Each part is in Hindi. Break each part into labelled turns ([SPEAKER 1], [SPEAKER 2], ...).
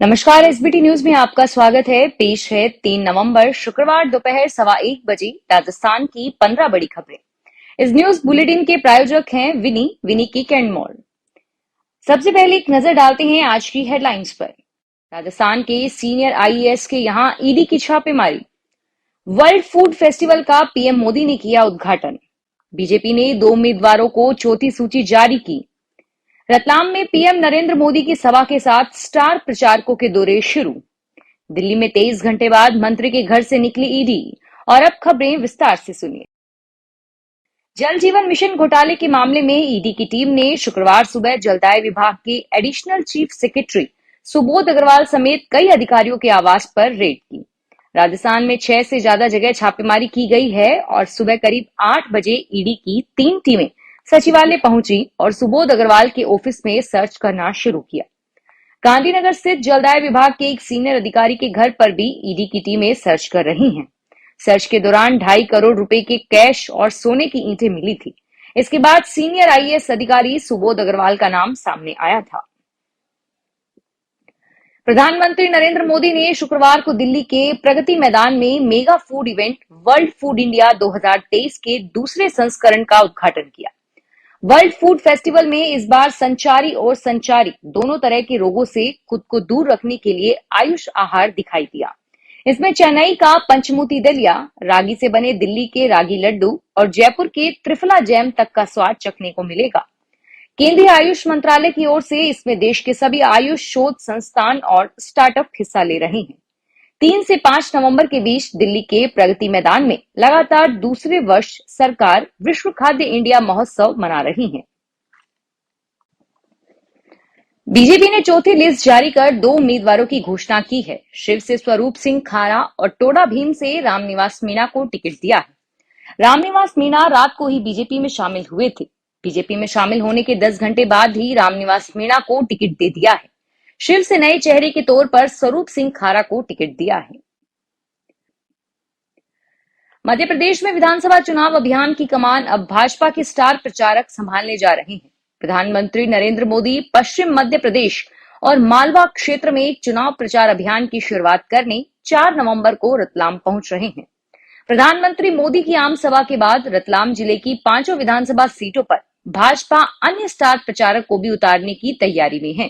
[SPEAKER 1] नमस्कार। एसबीटी न्यूज में आपका स्वागत है। पेश है 3 नवंबर शुक्रवार दोपहर 1:15 राजस्थान की 15 बड़ी खबरें। इस न्यूज बुलेटिन के प्रायोजक हैं विनी किक एंड मोर। सबसे पहले एक नजर डालते हैं आज की हेडलाइंस पर। राजस्थान के सीनियर आईएएस के यहां ईडी की छापेमारी। वर्ल्ड फूड फेस्टिवल का पीएम मोदी ने किया उद्घाटन। बीजेपी ने 2 उम्मीदवारों को चौथी सूची जारी की। रतलाम में पीएम नरेंद्र मोदी की सभा के साथ स्टार प्रचारकों के दौरे शुरू। दिल्ली में 23 घंटे बाद मंत्री के घर से निकली ईडी। और अब खबरें विस्तार से सुनिए। जल जीवन मिशन घोटाले के मामले में ईडी की टीम ने शुक्रवार सुबह जलदाय विभाग के additional chief secretary Subodh Agarwal समेत कई अधिकारियों के आवास पर रेड की। राजस्थान में 6 से ज्यादा जगह छापेमारी की गई है और सुबह करीब 8 बजे ईडी की 3 टीमें सचिवालय पहुंची और सुबोध अग्रवाल के ऑफिस में सर्च करना शुरू किया। गांधीनगर स्थित जलदाय विभाग के एक सीनियर अधिकारी के घर पर भी ईडी की टीमें सर्च कर रही हैं। सर्च के दौरान 2.5 करोड़ रुपए के कैश और सोने की ईंटें मिली थी। इसके बाद सीनियर आईएएस अधिकारी सुबोध अग्रवाल का नाम सामने आया था। प्रधानमंत्री नरेंद्र मोदी ने शुक्रवार को दिल्ली के प्रगति मैदान में mega food event world food India 2023 के दूसरे संस्करण का उद्घाटन किया। वर्ल्ड फूड फेस्टिवल में इस बार संचारी और संचारी दोनों तरह के रोगों से खुद को दूर रखने के लिए आयुष आहार दिखाई दिया। इसमें चेन्नई का पंचमूती दलिया, रागी से बने दिल्ली के रागी लड्डू और जयपुर के त्रिफला जैम तक का स्वाद चखने को मिलेगा। केंद्रीय आयुष मंत्रालय की ओर से इसमें देश के सभी आयुष शोध संस्थान और स्टार्टअप हिस्सा ले रहे हैं। 3 से 5 नवंबर के बीच दिल्ली के प्रगति मैदान में लगातार दूसरे वर्ष सरकार विश्व खाद्य इंडिया महोत्सव मना रही है। बीजेपी ने चौथी लिस्ट जारी कर 2 उम्मीदवारों की घोषणा की है। शिव से स्वरूप सिंह खारा और टोडा भीम से रामनिवास मीणा को टिकट दिया है। रामनिवास मीणा रात को ही बीजेपी में शामिल हुए थे। बीजेपी में शामिल होने के 10 घंटे बाद ही रामनिवास मीणा को टिकट दे दिया है। शिव से नए चेहरे के तौर पर स्वरूप सिंह खारा को टिकट दिया है। मध्य प्रदेश में विधानसभा चुनाव अभियान की कमान अब भाजपा के स्टार प्रचारक संभालने जा रहे हैं। प्रधानमंत्री नरेंद्र मोदी पश्चिम मध्य प्रदेश और मालवा क्षेत्र में चुनाव प्रचार अभियान की शुरुआत करने 4 नवंबर को रतलाम पहुंच रहे हैं। प्रधानमंत्री मोदी की आम सभा के बाद रतलाम जिले की 5 विधानसभा सीटों पर भाजपा अन्य स्टार प्रचारक को भी उतारने की तैयारी में है।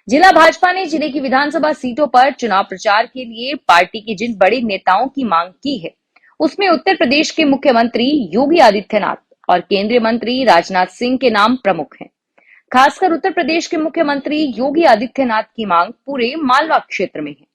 [SPEAKER 1] जिला भाजपा ने जिले की विधानसभा सीटों पर चुनाव प्रचार के लिए पार्टी के जिन बड़े नेताओं की मांग की है, उसमें उत्तर प्रदेश के मुख्यमंत्री योगी आदित्यनाथ और केंद्रीय मंत्री राजनाथ सिंह के नाम प्रमुख हैं। खासकर उत्तर प्रदेश के मुख्यमंत्री योगी आदित्यनाथ की मांग पूरे मालवा क्षेत्र में है।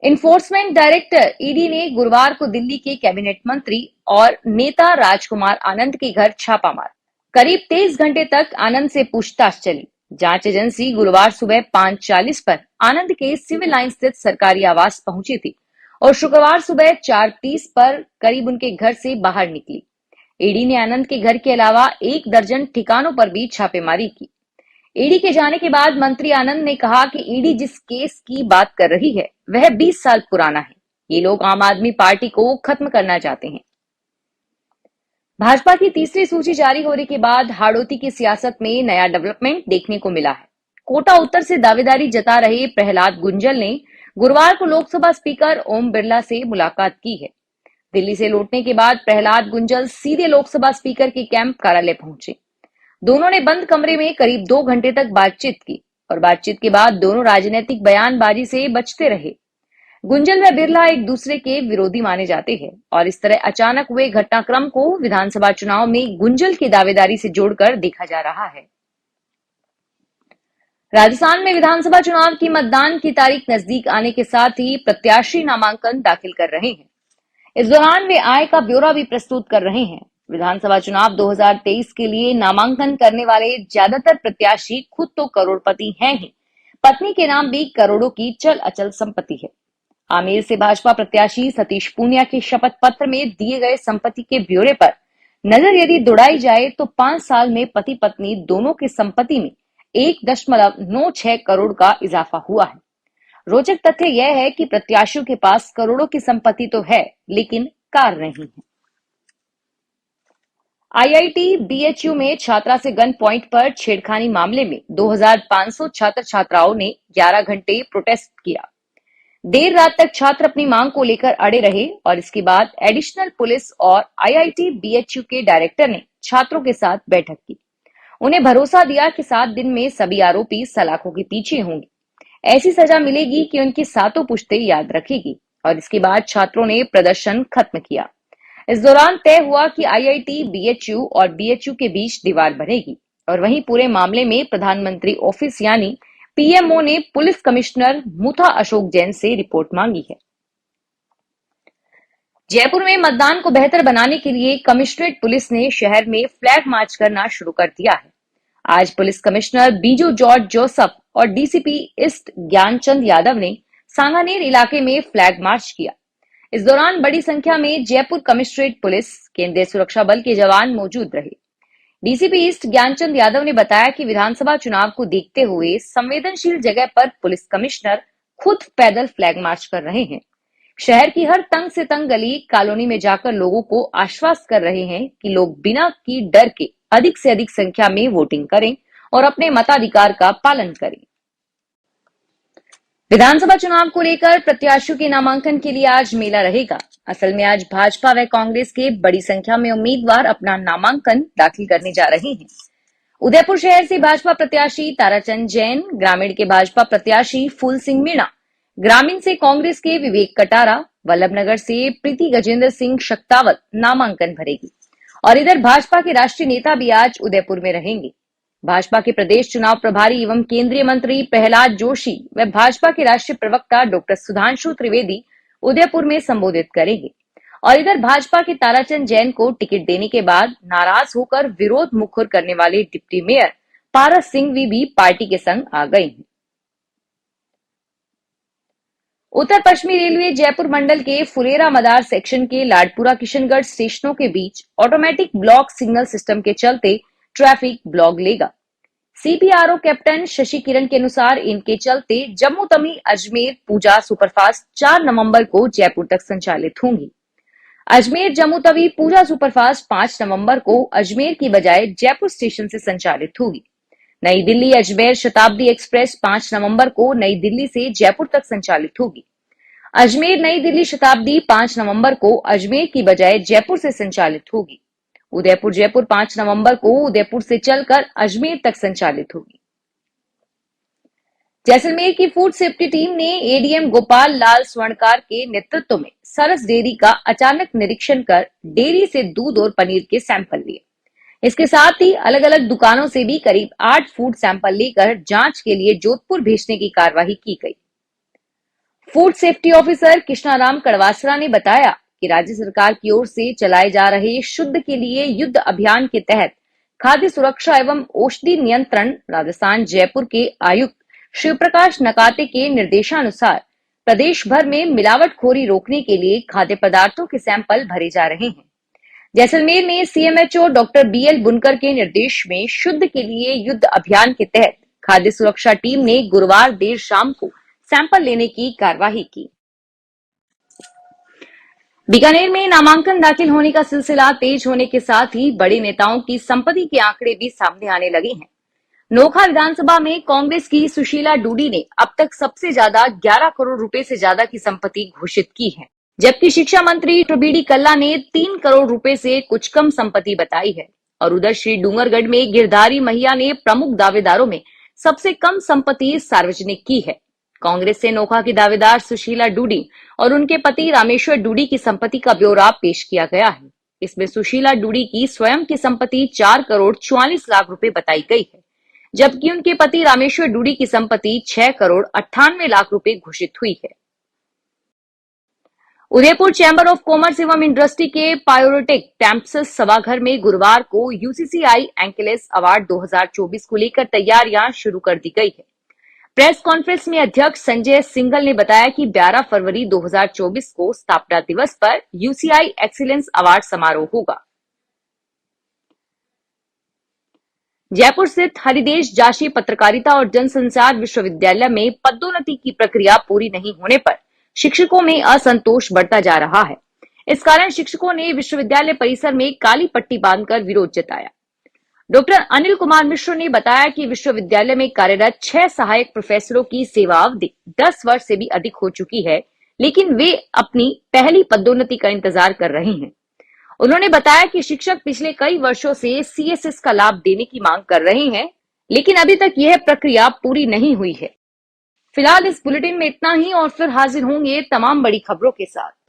[SPEAKER 1] इन्फोर्समेंट डायरेक्टर ईडी ने गुरुवार को दिल्ली के कैबिनेट मंत्री और नेता राजकुमार आनंद के घर छापा मारा। करीब 23 घंटे तक आनंद से पूछताछ चली। जांच एजेंसी गुरुवार सुबह 5:40 पर आनंद के सिविल लाइन स्थित सरकारी आवास पहुंची थी और शुक्रवार सुबह 4:30 पर करीब उनके घर से बाहर निकली। ईडी ने आनंद के घर के अलावा 1 दर्जन ठिकानों पर भी छापेमारी की। ईडी के जाने के बाद मंत्री आनंद ने कहा कि ईडी जिस केस की बात कर रही है वह 20 साल पुराना है। ये लोग आम आदमी पार्टी को खत्म करना चाहते हैं। भाजपा की तीसरी सूची जारी होने के बाद हाड़ौती की सियासत में नया डेवलपमेंट देखने को मिला है। कोटा उत्तर से दावेदारी जता रहे प्रहलाद गुंजल ने गुरुवार को लोकसभा स्पीकर ओम बिरला से मुलाकात की है। दिल्ली से लौटने के बाद प्रहलाद गुंजल सीधे लोकसभा स्पीकर के कैंप कार्यालय पहुंचे। दोनों ने बंद कमरे में करीब 2 घंटे तक बातचीत की और बातचीत के बाद दोनों राजनीतिक बयानबाजी से बचते रहे। गुंजल व बिरला एक दूसरे के विरोधी माने जाते हैं और इस तरह अचानक हुए घटनाक्रम को विधानसभा चुनाव में गुंजल की दावेदारी से जोड़कर देखा जा रहा है। राजस्थान में विधानसभा चुनाव की मतदान की तारीख नजदीक आने के साथ ही प्रत्याशी नामांकन दाखिल कर रहे हैं। इस दौरान वे आय का ब्यौरा भी प्रस्तुत कर रहे हैं। विधानसभा चुनाव 2023 के लिए नामांकन करने वाले ज्यादातर प्रत्याशी खुद तो करोड़पति हैं ही, पत्नी के नाम भी करोड़ों की चल अचल संपत्ति है। आमेर से भाजपा प्रत्याशी सतीश पूनिया के शपथ पत्र में दिए गए संपत्ति के ब्यौरे पर नजर यदि दौड़ाई जाए तो 5 साल में पति पत्नी दोनों की संपत्ति में 1.96 करोड़ का इजाफा हुआ है। रोचक तथ्य यह है कि प्रत्याशियों के पास करोड़ों की संपत्ति तो है, लेकिन कार नहीं है। आईआईटी बीएचयू में छात्रा से गन पॉइंट पर छेड़खानी मामले में 2500 छात्र छात्राओं ने 11 घंटे प्रोटेस्ट किया। देर रात तक छात्र अपनी मांग को लेकर अड़े रहे और इसके बाद एडिशनल पुलिस और आईआईटी बीएचयू के डायरेक्टर ने छात्रों के साथ बैठक की। उन्हें भरोसा दिया कि 7 दिन में सभी आरोपी सलाखों के पीछे होंगे। ऐसी सजा मिलेगी कि उनकी सातों पुश्तें याद रखेगी। और इसके बाद छात्रों ने प्रदर्शन खत्म किया। इस दौरान तय हुआ कि आईआईटी बीएचयू और बीएचयू के बीच दीवार बनेगी। और वहीं पूरे मामले में प्रधानमंत्री ऑफिस यानी पीएमओ ने पुलिस कमिश्नर मुथा अशोक जैन से रिपोर्ट मांगी है। जयपुर में मतदान को बेहतर बनाने के लिए कमिश्नरेट पुलिस ने शहर में फ्लैग मार्च करना शुरू कर दिया है। आज police commissioner Biju George Joseph और डीसीपी ईस्ट ज्ञानचंद यादव ने सांगानेर इलाके में फ्लैग मार्च किया। इस दौरान बड़ी संख्या में जयपुर कमिश्नरेट पुलिस, केंद्रीय सुरक्षा बल के जवान मौजूद रहे। डीसीपी ईस्ट ज्ञानचंद यादव ने बताया कि विधानसभा चुनाव को देखते हुए संवेदनशील जगह पर पुलिस कमिश्नर खुद पैदल फ्लैग मार्च कर रहे हैं। शहर की हर तंग से तंग गली कॉलोनी में जाकर लोगों को आश्वस्त कर रहे हैं कि लोग बिना की डर के अधिक से अधिक संख्या में वोटिंग करें और अपने मताधिकार का पालन करें। विधानसभा चुनाव को लेकर प्रत्याशियों के नामांकन के लिए आज मेला रहेगा। असल में आज भाजपा व कांग्रेस के बड़ी संख्या में उम्मीदवार अपना नामांकन दाखिल करने जा रहे हैं। उदयपुर शहर से भाजपा प्रत्याशी ताराचंद जैन, ग्रामीण के भाजपा प्रत्याशी फूल सिंह मीणा, ग्रामीण से कांग्रेस के विवेक कटारा, वल्लभनगर से प्रीति गजेंद्र सिंह शक्तावत नामांकन भरेगी। और इधर भाजपा के राष्ट्रीय नेता भी आज उदयपुर में रहेंगे। भाजपा के प्रदेश चुनाव प्रभारी एवं केंद्रीय मंत्री प्रहलाद जोशी व भाजपा के राष्ट्रीय प्रवक्ता डॉक्टर सुधांशु त्रिवेदी उदयपुर में संबोधित करेंगे। और इधर भाजपा के ताराचंद जैन को टिकट देने के बाद नाराज होकर विरोध मुखर करने वाले डिप्टी मेयर पारस सिंघवी भी पार्टी के संग आ गए हैं। उत्तर पश्चिमी रेलवे जयपुर मंडल के फुलेरा मदार सेक्शन के लाडपुरा किशनगढ़ स्टेशनों के बीच ऑटोमेटिक ब्लॉक सिग्नल सिस्टम के चलते ट्रैफिक ब्लॉक लेगा। सीपीआरओ कैप्टन शशि किरण के अनुसार इनके चलते जम्मू तवी अजमेर पूजा सुपरफास्ट 4 नवंबर को जयपुर तक संचालित होंगी। अजमेर जम्मू तवी पूजा सुपरफास्ट 5 नवंबर को अजमेर की बजाय जयपुर स्टेशन से संचालित होगी। नई दिल्ली अजमेर शताब्दी एक्सप्रेस 5 नवंबर को नई दिल्ली से जयपुर तक संचालित होगी। अजमेर नई दिल्ली शताब्दी 5 नवंबर को अजमेर की बजाय जयपुर से संचालित होगी। उदयपुर जयपुर 5 नवंबर को उदयपुर से चलकर अजमेर तक संचालित होगी। जैसलमेर की फूड सेफ्टी टीम ने एडीएम गोपाल लाल स्वर्णकार के नेतृत्व में सरस डेयरी का अचानक निरीक्षण कर डेयरी से दूध और पनीर के सैंपल लिए। इसके साथ ही अलग अलग दुकानों से भी करीब 8 फूड सैंपल लेकर जांच के लिए जोधपुर भेजने की कार्रवाई की गई। Food safety officer Krishnaram Kadwasara ने बताया कि राज्य सरकार की ओर से चलाए जा रहे शुद्ध के लिए युद्ध अभियान के तहत खाद्य सुरक्षा एवं औषधि नियंत्रण राजस्थान जयपुर के आयुक्त शिव प्रकाश नकाते के निर्देशानुसार प्रदेश भर में मिलावटखोरी रोकने के लिए खाद्य पदार्थों के सैंपल भरे जा रहे हैं। जैसलमेर में सीएमएचओ डॉक्टर बीएल बुनकर के निर्देश में शुद्ध के लिए युद्ध अभियान के तहत खाद्य सुरक्षा टीम ने गुरुवार देर शाम को सैंपल लेने की कार्यवाही की। बीकानेर में नामांकन दाखिल होने का सिलसिला तेज होने के साथ ही बड़े नेताओं की संपत्ति के आंकड़े भी सामने आने लगे हैं। नोखा विधानसभा में कांग्रेस की सुशीला डूडी ने अब तक सबसे ज्यादा 11 करोड़ रुपए से ज्यादा की संपत्ति घोषित की है, जबकि शिक्षा मंत्री बीडी कल्ला ने 3 करोड़ रुपए से कुछ कम संपत्ति बताई है। और उधर श्री डूंगरगढ़ में गिरधारी महिया ने प्रमुख दावेदारों में सबसे कम संपत्ति सार्वजनिक की है। कांग्रेस से नोखा की दावेदार सुशीला डूडी और उनके पति रामेश्वर डूडी की संपत्ति का ब्यौरा पेश किया गया है। इसमें सुशीला डूडी की स्वयं की संपत्ति 4 करोड़ 44 लाख रुपए बताई गई है, जबकि उनके पति रामेश्वर डूडी की संपत्ति 6 करोड़ 98 लाख रुपए घोषित हुई है। उदयपुर चैंबर ऑफ कॉमर्स एवं इंडस्ट्री के पायोरेटिक टेम्पसस सभाघर में गुरुवार को यूसीसीआई एंकेलेस अवार्ड 2024 को लेकर तैयारियां शुरू कर दी गई है। प्रेस कॉन्फ्रेंस में अध्यक्ष संजय सिंघल ने बताया कि 12 फरवरी 2024 को स्थापना दिवस पर यूसीआई एक्सीलेंस अवार्ड समारोह होगा। जयपुर स्थित हरिदेश जाशी पत्रकारिता और जनसंचार विश्वविद्यालय में पदोन्नति की प्रक्रिया पूरी नहीं होने पर शिक्षकों में असंतोष बढ़ता जा रहा है। इस कारण शिक्षकों ने विश्वविद्यालय परिसर में काली पट्टी बांधकर विरोध जताया। डॉक्टर अनिल कुमार मिश्र ने बताया कि विश्वविद्यालय में कार्यरत 6 सहायक प्रोफेसरों की सेवा अवधि 10 वर्ष से भी अधिक हो चुकी है, लेकिन वे अपनी पहली पदोन्नति का इंतजार कर रहे हैं। उन्होंने बताया कि शिक्षक पिछले कई वर्षों से सीएसएस का लाभ देने की मांग कर रहे हैं, लेकिन अभी तक यह प्रक्रिया पूरी नहीं हुई है। फिलहाल इस बुलेटिन में इतना ही और फिर हाजिर होंगे तमाम बड़ी खबरों के साथ।